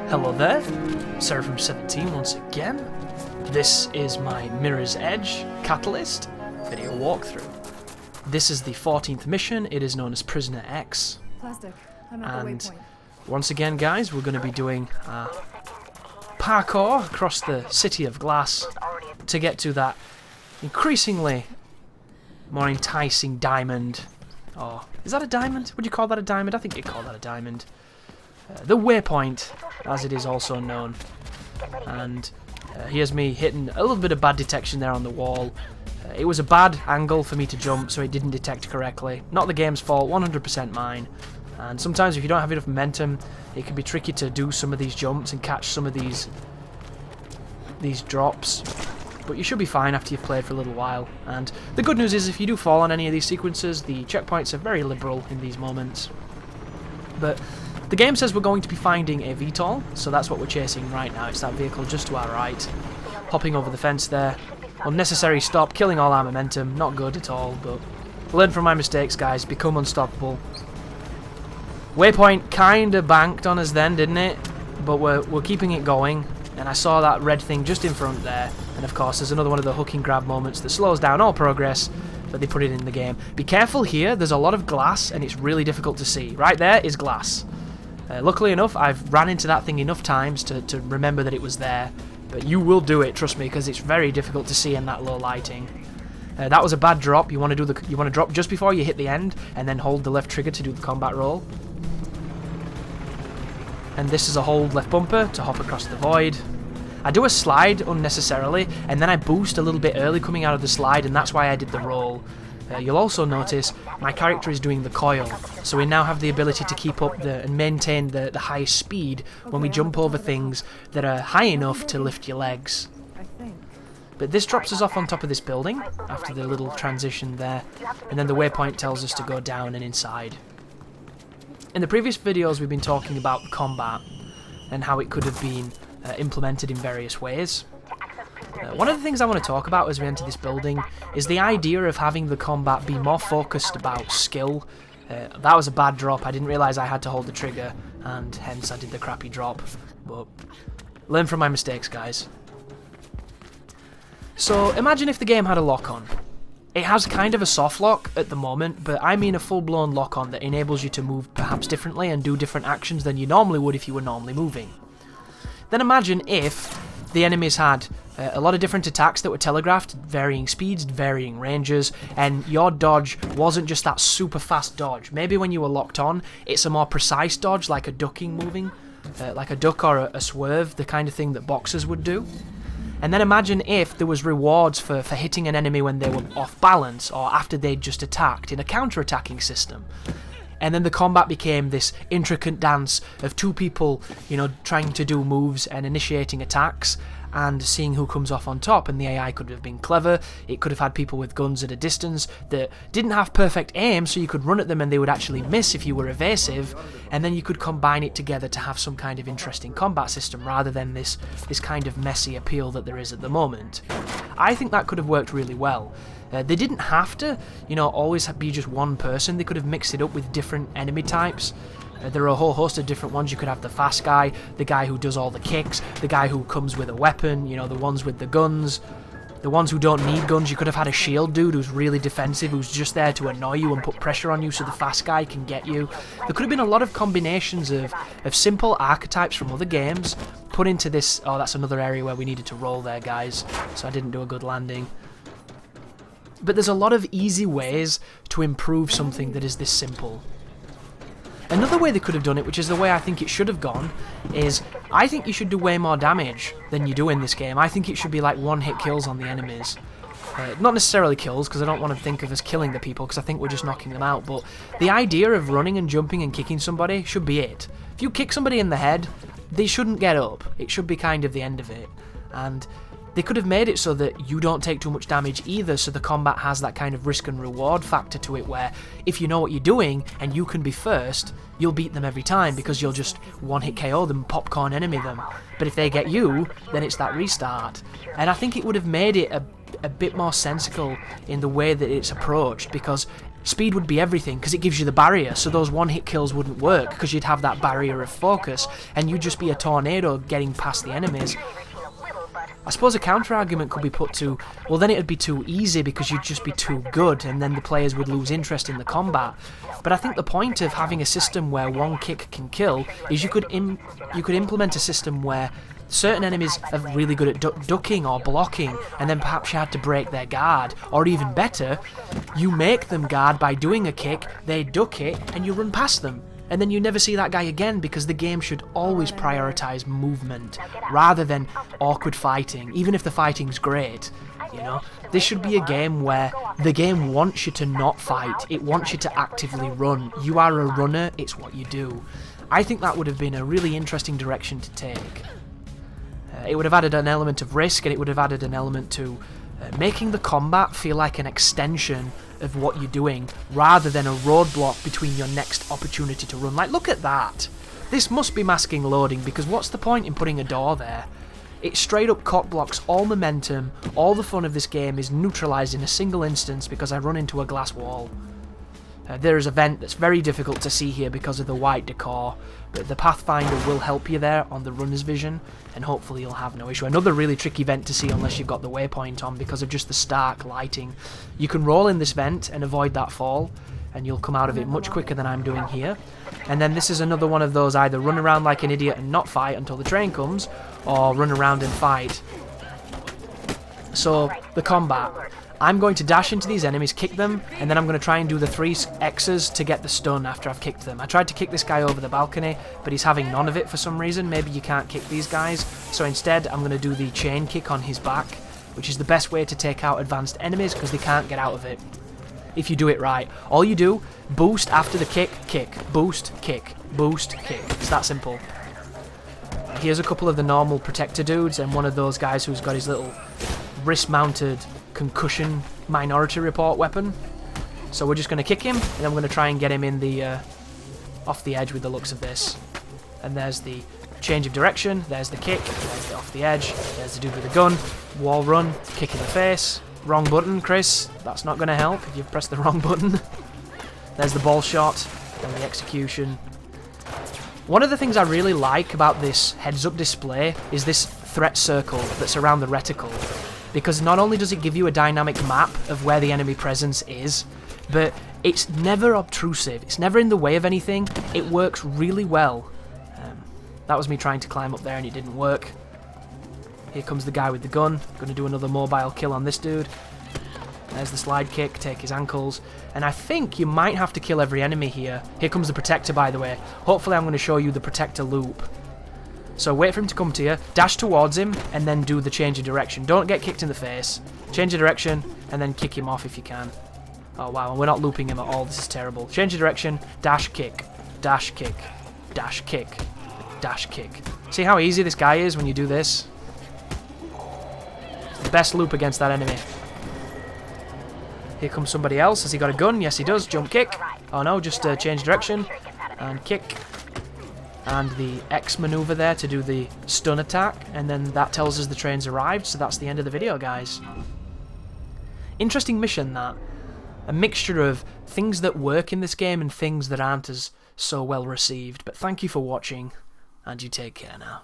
Hello there, Seraphim17 once again. This is my Mirror's Edge Catalyst video walkthrough. This is the 14th mission. It is known as Prisoner X. Plastic. I'm at the waypoint. Once again, guys, we're going to be doing parkour across the City of Glass to get to that increasingly more enticing diamond. Oh, is that a diamond? Would you call that a diamond? I think you'd call that a diamond. The waypoint, as it is also known. And here's me hitting a little bit of bad detection there on the wall. It was a bad angle for me to jump, so it didn't detect correctly. Not the game's fault, 100% mine. And sometimes if you don't have enough momentum, it can be tricky to do some of these jumps and catch some of these drops. But you should be fine after you've played for a little while. And the good news is if you do fall on any of these sequences, the checkpoints are very liberal in these moments. But the game says we're going to be finding a VTOL, so that's what we're chasing right now. It's that vehicle just to our right. Hopping over the fence there. Unnecessary stop, killing all our momentum. Not good at all, but learn from my mistakes, guys. Become unstoppable. Waypoint kinda banked on us then, didn't it? But we're keeping it going. And I saw that red thing just in front there. And of course, there's another one of the hook and grab moments that slows down all progress, but they put it in the game. Be careful here, there's a lot of glass and it's really difficult to see. Right there is glass. Luckily enough, I've ran into that thing enough times to remember that it was there. But you will do it, trust me, because it's very difficult to see in that low lighting. That was a bad drop. You want to drop just before you hit the end, and then hold the left trigger to do the combat roll. And this is a hold left bumper to hop across the void. I do a slide unnecessarily, and then I boost a little bit early coming out of the slide, and that's why I did the roll. You'll also notice my character is doing the coil, so we now have the ability to keep up and maintain the highest speed when we jump over things that are high enough to lift your legs. But this drops us off on top of this building after the little transition there, and then the waypoint tells us to go down and inside. In the previous videos we've been talking about combat and how it could have been implemented in various ways. One of the things I want to talk about as we enter this building is the idea of having the combat be more focused about skill. That was a bad drop. I didn't realise I had to hold the trigger, and hence I did the crappy drop. But learn from my mistakes, guys. So imagine if the game had a lock-on. It has kind of a soft lock at the moment, but I mean a full-blown lock-on that enables you to move perhaps differently and do different actions than you normally would if you were normally moving. Then imagine if the enemies had a lot of different attacks that were telegraphed, varying speeds, varying ranges, and your dodge wasn't just that super fast dodge. Maybe when you were locked on, it's a more precise dodge, like a ducking moving, like a duck or a swerve, the kind of thing that boxers would do. And then imagine if there was rewards for hitting an enemy when they were off balance or after they'd just attacked in a counter-attacking system. And then the combat became this intricate dance of two people, trying to do moves and initiating attacks and seeing who comes off on top. And the AI could have been clever. It could have had people with guns at a distance that didn't have perfect aim, so you could run at them and they would actually miss if you were evasive. And then you could combine it together to have some kind of interesting combat system rather than this kind of messy appeal that there is at the moment. I think that could have worked really well. They didn't have to, always be just one person. They could have mixed it up with different enemy types. There are a whole host of different ones. You could have the fast guy, the guy who does all the kicks, the guy who comes with a weapon, the ones with the guns, the ones who don't need guns. You could have had a shield dude who's really defensive, who's just there to annoy you and put pressure on you so the fast guy can get you. There could have been a lot of combinations of simple archetypes from other games put into this. Oh, that's another area where we needed to roll there, guys, so I didn't do a good landing. But there's a lot of easy ways to improve something that is this simple. Another way they could have done it, which is the way I think it should have gone, is I think you should do way more damage than you do in this game. I think it should be like one-hit kills on the enemies. Not necessarily kills, because I don't want to think of us killing the people, because I think we're just knocking them out, but the idea of running and jumping and kicking somebody should be it. If you kick somebody in the head, they shouldn't get up. It should be kind of the end of it. And they could have made it so that you don't take too much damage either, so the combat has that kind of risk and reward factor to it where if you know what you're doing and you can be first, you'll beat them every time because you'll just one-hit KO them, popcorn enemy them. But if they get you, then it's that restart. And I think it would have made it a bit more sensical in the way that it's approached, because Speed would be everything because it gives you the barrier, so those one-hit kills wouldn't work because you'd have that barrier of focus and you'd just be a tornado getting past the enemies. I suppose a counter-argument could be put to, well then it'd be too easy because you'd just be too good and then the players would lose interest in the combat. But I think the point of having a system where one kick can kill is you could implement a system where certain enemies are really good at ducking or blocking, and then perhaps you had to break their guard, or even better, you make them guard by doing a kick, they duck it, and you run past them. And then you never see that guy again because the game should always prioritise movement rather than awkward fighting, even if the fighting's great, you know? This should be a game where the game wants you to not fight, it wants you to actively run. You are a runner, it's what you do. I think that would have been a really interesting direction to take. It would have added an element of risk, and it would have added an element to making the combat feel like an extension of what you're doing, rather than a roadblock between your next opportunity to run. Like, look at that! This must be masking loading, because what's the point in putting a door there? It straight up cock blocks all momentum, all the fun of this game is neutralised in a single instance because I run into a glass wall. There is a vent that's very difficult to see here because of the white decor, but the Pathfinder will help you there on the runner's vision, and hopefully you'll have no issue. Another really tricky vent to see unless you've got the waypoint on because of just the stark lighting. You can roll in this vent and avoid that fall, and you'll come out of it much quicker than I'm doing here. And then this is another one of those either run around like an idiot and not fight until the train comes, or run around and fight. So, the combat. I'm going to dash into these enemies, kick them, and then I'm going to try and do the 3 X's to get the stun after I've kicked them. I tried to kick this guy over the balcony, but he's having none of it for some reason. Maybe you can't kick these guys. So instead, I'm going to do the chain kick on his back, which is the best way to take out advanced enemies because they can't get out of it. If you do it right. All you do, boost after the kick, kick, boost, kick, boost, kick. It's that simple. Here's a couple of the normal protector dudes and one of those guys who's got his little wrist-mounted concussion Minority Report weapon. So we're just going to kick him, and I'm going to try and get him in the off the edge with the looks of this. And there's the change of direction, there's the kick, there's the off the edge, there's the dude with the gun, wall run, kick in the face. Wrong button, Chris. That's not going to help if you've pressed the wrong button. There's the ball shot and the execution. One of the things I really like about this heads-up display is this threat circle that's around the reticle. Because not only does it give you a dynamic map of where the enemy presence is, but it's never obtrusive, it's never in the way of anything, it works really well. That was me trying to climb up there and it didn't work. Here comes the guy with the gun, gonna do another mobile kill on this dude. There's the slide kick, take his ankles, and I think you might have to kill every enemy here. Here comes the Protector, by the way. Hopefully I'm going to show you the Protector loop. So wait for him to come to you, dash towards him, and then do the change of direction. Don't get kicked in the face. Change of direction, and then kick him off if you can. Oh wow, we're not looping him at all, this is terrible. Change of direction, dash kick, dash kick, dash kick, dash kick. See how easy this guy is when you do this? It's the best loop against that enemy. Here comes somebody else. Has he got a gun? Yes, he does. Jump kick. Oh no, just change direction. And kick. And the X maneuver there to do the stun attack. And then that tells us the train's arrived. So that's the end of the video, guys. Interesting mission, that. A mixture of things that work in this game and things that aren't as so well received. But thank you for watching. And you take care now.